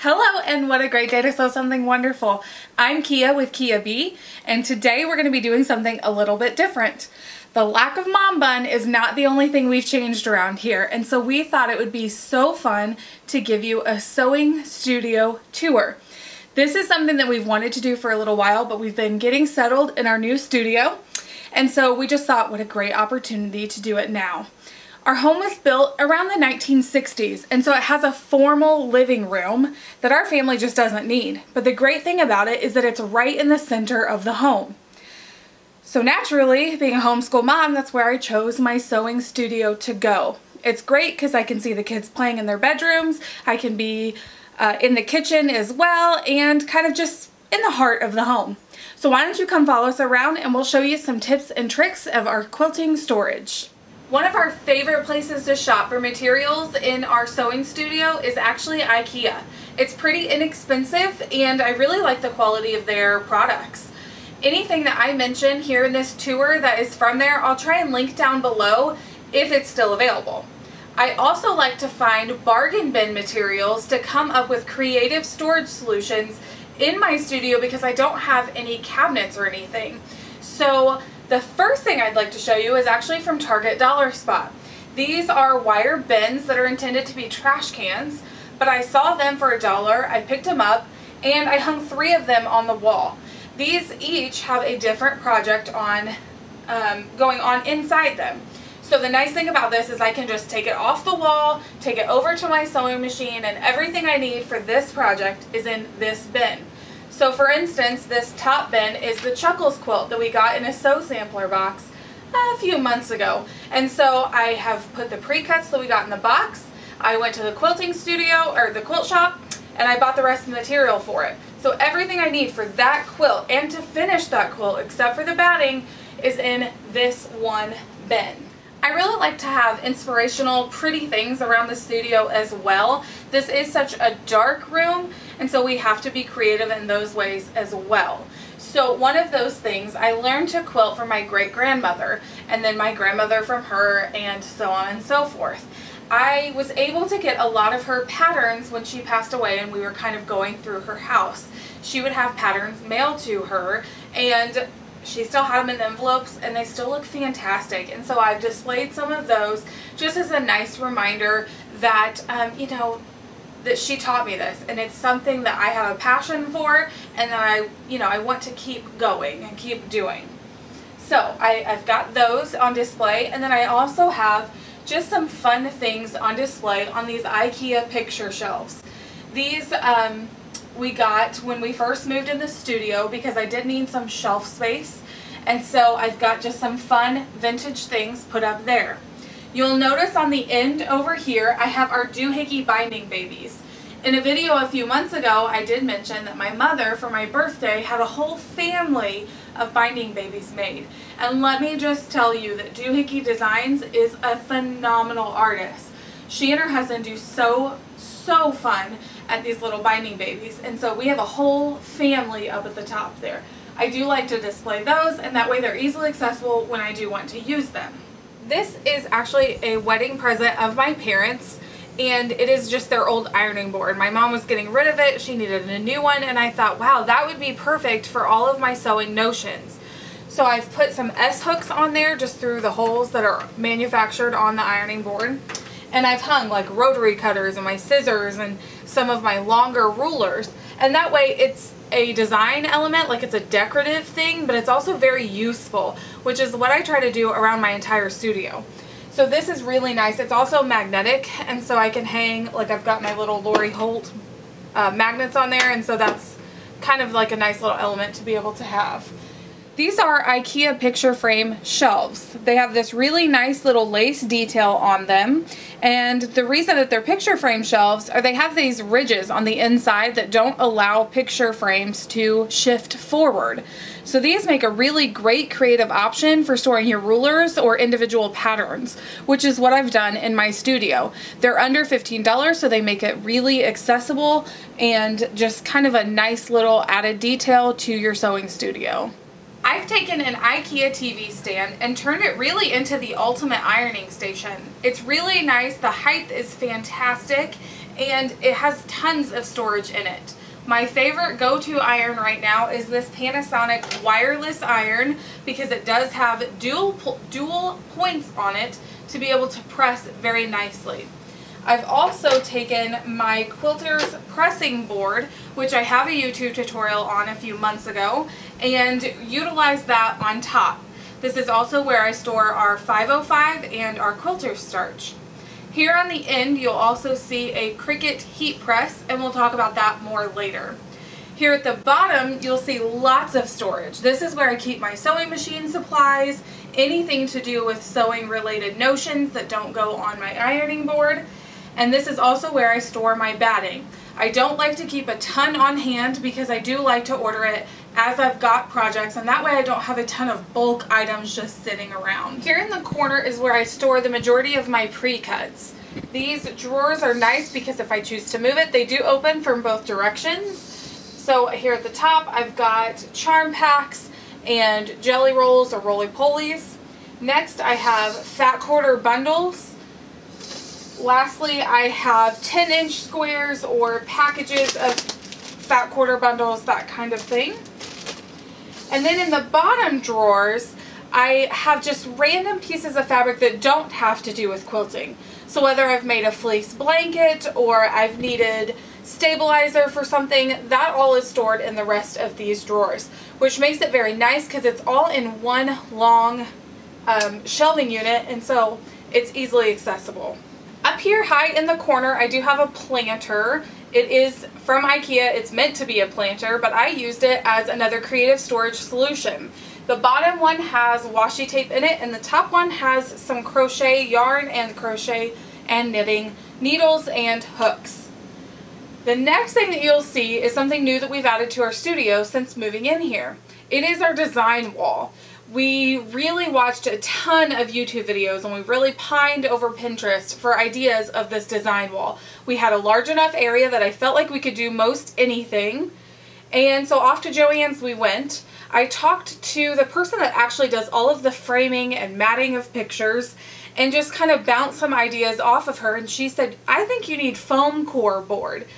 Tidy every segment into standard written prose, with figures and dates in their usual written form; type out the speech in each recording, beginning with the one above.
Hello, and what a great day to sew something wonderful. I'm Kia with Kia Bee, and today we're going to be doing something a little bit different. The lack of mom bun is not the only thing we've changed around here, and so we thought it would be so fun to give you a sewing studio tour. This is something that we've wanted to do for a little while, but we've been getting settled in our new studio, and so we just thought what a great opportunity to do it now. Our home was built around the 1960s, and so it has a formal living room that our family just doesn't need. But the great thing about it is that it's right in the center of the home. So naturally, being a homeschool mom, that's where I chose my sewing studio to go. It's great because I can see the kids playing in their bedrooms, I can be in the kitchen as well, and kind of just in the heart of the home. So why don't you come follow us around and we'll show you some tips and tricks of our quilting storage. One of our favorite places to shop for materials in our sewing studio is actually Ikea. It's pretty inexpensive and I really like the quality of their products. Anything that I mention here in this tour that is from there, I'll try and link down below if it's still available. I also like to find bargain bin materials to come up with creative storage solutions in my studio because I don't have any cabinets or anything. So the first thing I'd like to show you is actually from Target Dollar Spot. These are wire bins that are intended to be trash cans, but I saw them for $1, I picked them up, and I hung 3 of them on the wall. These each have a different project on going on inside them. So the nice thing about this is I can just take it off the wall, take it over to my sewing machine, and everything I need for this project is in this bin. So for instance, this top bin is the Chuckles quilt that we got in a sew sampler box a few months ago. And so I have put the pre-cuts that we got in the box. I went to the quilting studio, or the quilt shop, and I bought the rest of the material for it. So everything I need for that quilt and to finish that quilt, except for the batting, is in this one bin. I really like to have inspirational, pretty things around the studio as well. This is such a dark room, and so we have to be creative in those ways as well. So one of those things, I learned to quilt from my great-grandmother, and then my grandmother from her, and so on and so forth. I was able to get a lot of her patterns when she passed away and we were kind of going through her house. She would have patterns mailed to her, and she still had them in envelopes and they still look fantastic, and so I've displayed some of those just as a nice reminder that you know, that she taught me this, and it's something that I have a passion for and that I want to keep going and keep doing. So I've got those on display, and then I also have just some fun things on display on these Ikea picture shelves. These we got when we first moved in the studio because I did need some shelf space, and so I've got just some fun vintage things put up there. You'll notice on the end over here I have our doohickey binding babies. In a video a few months ago I did mention that my mother for my birthday had a whole family of binding babies made, and let me just tell you that Doohickey Designs is a phenomenal artist. She and her husband do so fun at these little binding babies, and so we have a whole family up at the top there. I do like to display those, and that way they're easily accessible when I do want to use them. This is actually a wedding present of my parents, and it is just their old ironing board. My mom was getting rid of it, she needed a new one, and I thought, wow, that would be perfect for all of my sewing notions. So I've put some S-hooks on there just through the holes that are manufactured on the ironing board. And I've hung like rotary cutters and my scissors and some of my longer rulers, and that way it's a design element, like it's a decorative thing, but it's also very useful, which is what I try to do around my entire studio. So this is really nice. It's also magnetic, and so I can hang, like I've got my little Lori Holt magnets on there, and so that's kind of like a nice little element to be able to have. These are Ikea picture frame shelves. They have this really nice little lace detail on them, and the reason that they're picture frame shelves are they have these ridges on the inside that don't allow picture frames to shift forward. So these make a really great creative option for storing your rulers or individual patterns, which is what I've done in my studio. They're under $15, so they make it really accessible and just kind of a nice little added detail to your sewing studio. I I've taken an Ikea TV stand and turned it really into the ultimate ironing station. It's really nice, the height is fantastic, and it has tons of storage in it. My favorite go-to iron right now is this Panasonic wireless iron because it does have dual points on it to be able to press very nicely. I've also taken my quilter's pressing board, which I have a YouTube tutorial on a few months ago, and utilized that on top. This is also where I store our 505 and our quilter starch. Here on the end, you'll also see a Precut heat press, and we'll talk about that more later. Here at the bottom, you'll see lots of storage. This is where I keep my sewing machine supplies, anything to do with sewing related notions that don't go on my ironing board. And this is also where I store my batting. I don't like to keep a ton on hand because I do like to order it as I've got projects, and that way I don't have a ton of bulk items just sitting around. Here in the corner is where I store the majority of my pre-cuts. These drawers are nice because if I choose to move it, they do open from both directions. So here at the top, I've got charm packs and jelly rolls or roly-polies. Next, I have fat quarter bundles. Lastly, I have 10-inch squares or packages of fat quarter bundles, that kind of thing. And then in the bottom drawers, I have just random pieces of fabric that don't have to do with quilting. So whether I've made a fleece blanket or I've needed stabilizer for something, that all is stored in the rest of these drawers, which makes it very nice because it's all in one long shelving unit, and so it's easily accessible. Up here high in the corner, I do have a planter. It is from Ikea. It's meant to be a planter, but I used it as another creative storage solution. The bottom one has washi tape in it, and the top one has some crochet yarn and crochet and knitting needles and hooks. The next thing that you'll see is something new that we've added to our studio since moving in here. It is our design wall. We really watched a ton of YouTube videos and we really pined over Pinterest for ideas of this design wall. We had a large enough area that I felt like we could do most anything, and so off to Joann's we went. I talked to the person that actually does all of the framing and matting of pictures and just kind of bounced some ideas off of her, and she said, I think you need foam core board.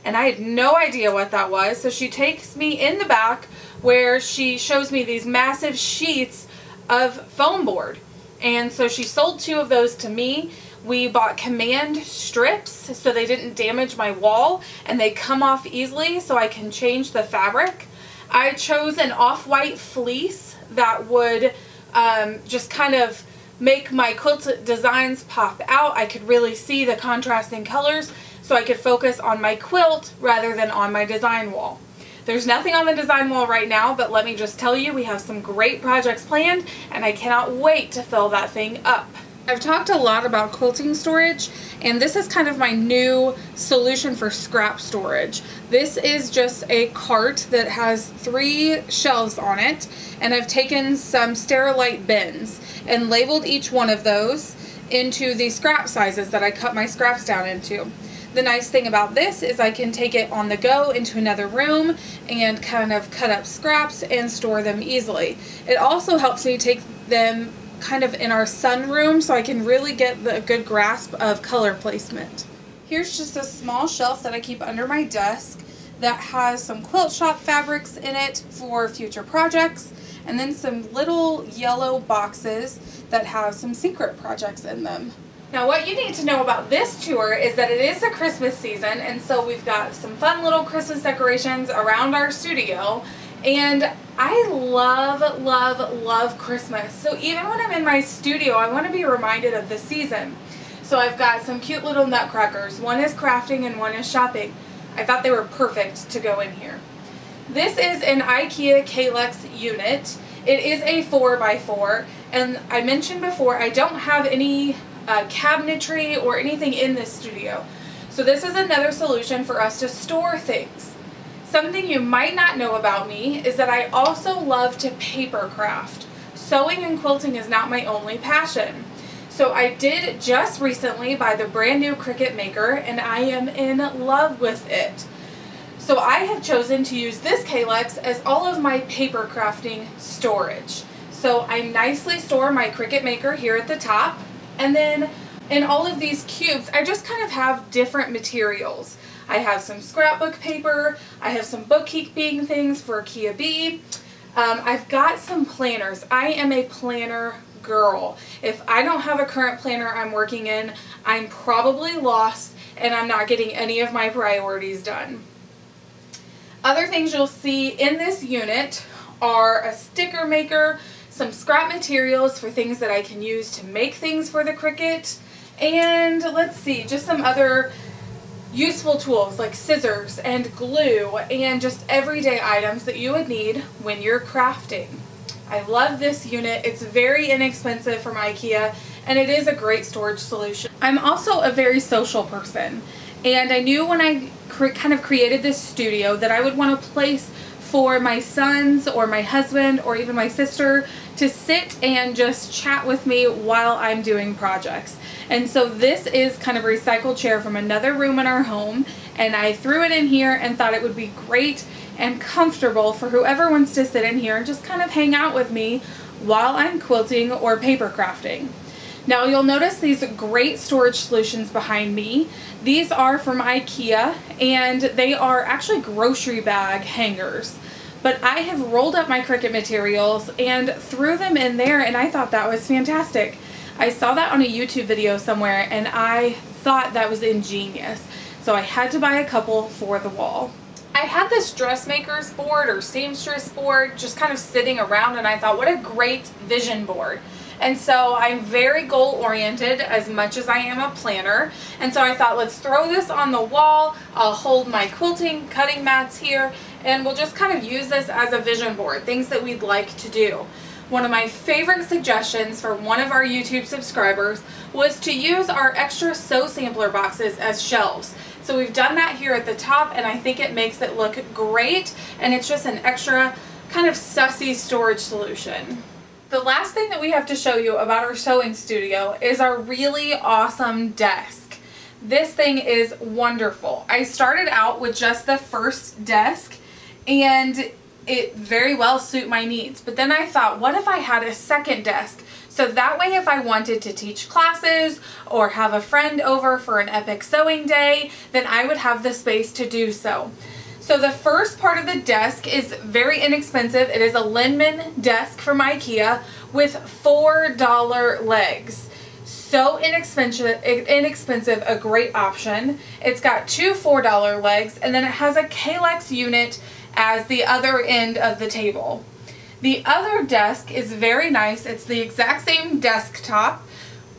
And I had no idea what that was, so she takes me in the back where she shows me these massive sheets of foam board. And so she sold 2 of those to me. We bought command strips so they didn't damage my wall, and they come off easily so I can change the fabric. I chose an off-white fleece that would just kind of make my quilt designs pop out. I could really see the contrasting colors, so I could focus on my quilt rather than on my design wall. There's nothing on the design wall right now, but let me just tell you, we have some great projects planned, and I cannot wait to fill that thing up. I've talked a lot about quilting storage, and this is kind of my new solution for scrap storage. This is just a cart that has 3 shelves on it, and I've taken some Sterilite bins and labeled each one of those into the scrap sizes that I cut my scraps down into. The nice thing about this is I can take it on the go into another room and kind of cut up scraps and store them easily. It also helps me take them kind of in our sunroom so I can really get the good grasp of color placement. Here's just a small shelf that I keep under my desk that has some quilt shop fabrics in it for future projects, and then some little yellow boxes that have some secret projects in them. Now what you need to know about this tour is that it is the Christmas season, and so we've got some fun little Christmas decorations around our studio, and I love, love, love Christmas. So even when I'm in my studio, I want to be reminded of the season. So I've got some cute little nutcrackers. One is crafting and one is shopping. I thought they were perfect to go in here. This is an Ikea Kalex unit. It is a 4x4, and I mentioned before I don't have any cabinetry or anything in this studio. So this is another solution for us to store things. Something you might not know about me is that I also love to paper craft. Sewing and quilting is not my only passion. So I did just recently buy the brand new Cricut maker, and I am in love with it. So I have chosen to use this Kallax as all of my paper crafting storage. So I nicely store my Cricut maker here at the top, and then in all of these cubes I just kind of have different materials. I have some scrapbook paper, I have some bookkeeping things for Kia B. I've got some planners. I am a planner girl. If I don't have a current planner I'm working in, I'm probably lost and I'm not getting any of my priorities done. Other things you'll see in this unit are a sticker maker, some scrap materials for things that I can use to make things for the Cricut, and let's see, just some other useful tools like scissors and glue and just everyday items that you would need when you're crafting. I love this unit. It's very inexpensive from Ikea and it is a great storage solution. I'm also a very social person, and I knew when I kind of created this studio that I would want a place for my sons or my husband or even my sister to sit and just chat with me while I'm doing projects. And so this is kind of a recycled chair from another room in our home, and I threw it in here and thought it would be great and comfortable for whoever wants to sit in here and just kind of hang out with me while I'm quilting or paper crafting. Now you'll notice these great storage solutions behind me. These are from Ikea and they are actually grocery bag hangers. But I have rolled up my Cricut materials and threw them in there, and I thought that was fantastic. I saw that on a YouTube video somewhere and I thought that was ingenious. So I had to buy a couple for the wall. I had this dressmaker's board or seamstress board just kind of sitting around, and I thought, what a great vision board. And so I'm very goal oriented as much as I am a planner, and so I thought, let's throw this on the wall. I'll hold my quilting cutting mats here and we'll just kind of use this as a vision board, things that we'd like to do. One of my favorite suggestions from one of our YouTube subscribers was to use our extra sew sampler boxes as shelves. So we've done that here at the top, and I think it makes it look great, and it's just an extra kind of sussy storage solution. The last thing that we have to show you about our sewing studio is our really awesome desk. This thing is wonderful. I started out with just the first desk and it very well suit my needs, but then I thought, what if I had a second desk? So that way if I wanted to teach classes or have a friend over for an epic sewing day, then I would have the space to do so. So the first part of the desk is very inexpensive. It is a Linman desk from Ikea with $4 legs. So inexpensive, a great option. It's got two $4 legs, and then it has a Kallax unit as the other end of the table. The other desk is very nice. It's the exact same desktop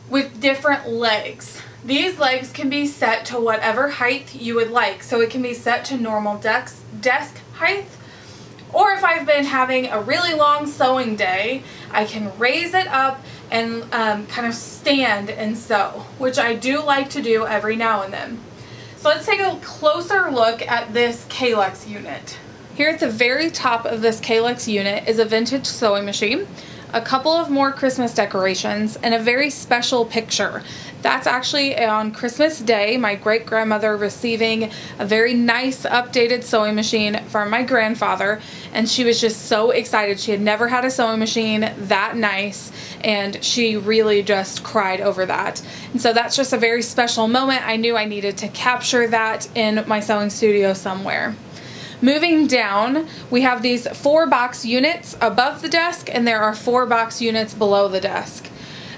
with different legs. These legs can be set to whatever height you would like. So it can be set to normal desk height, or if I've been having a really long sewing day, I can raise it up and kind of stand and sew, which I do like to do every now and then. So let's take a closer look at this Kallax unit. Here at the very top of this Kallax unit is a vintage sewing machine, a couple of more Christmas decorations, and a very special picture. That's actually on Christmas Day, my great-grandmother receiving a very nice updated sewing machine from my grandfather, and she was just so excited. She had never had a sewing machine that nice, and she really just cried over that. And so that's just a very special moment. I knew I needed to capture that in my sewing studio somewhere. Moving down, we have these 4-box units above the desk, and there are 4-box units below the desk.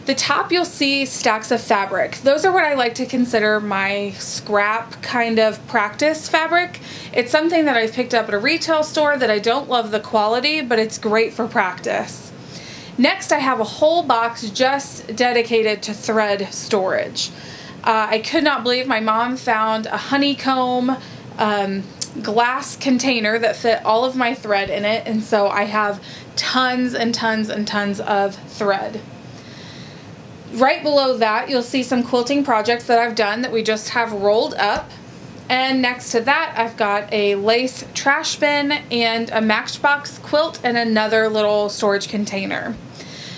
The top you'll see stacks of fabric. Those are what I like to consider my scrap kind of practice fabric. It's something that I've picked up at a retail store that I don't love the quality, but it's great for practice. Next, I have a whole box just dedicated to thread storage. I could not believe my mom found a honeycomb glass container that fit all of my thread in it, and so I have tons and tons and tons of thread. Right below that you'll see some quilting projects that I've done that we just have rolled up, and next to that I've got a lace trash bin and a Matchbox quilt and another little storage container.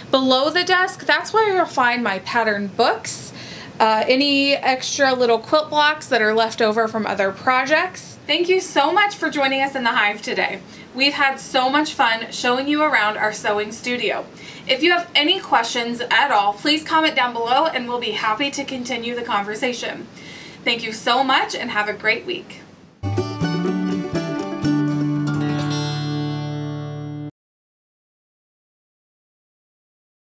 Below the desk, that's where you'll find my pattern books, any extra little quilt blocks that are left over from other projects. Thank you so much for joining us in the Hive today. We've had so much fun showing you around our sewing studio. If you have any questions at all, please comment down below and we'll be happy to continue the conversation. Thank you so much and have a great week.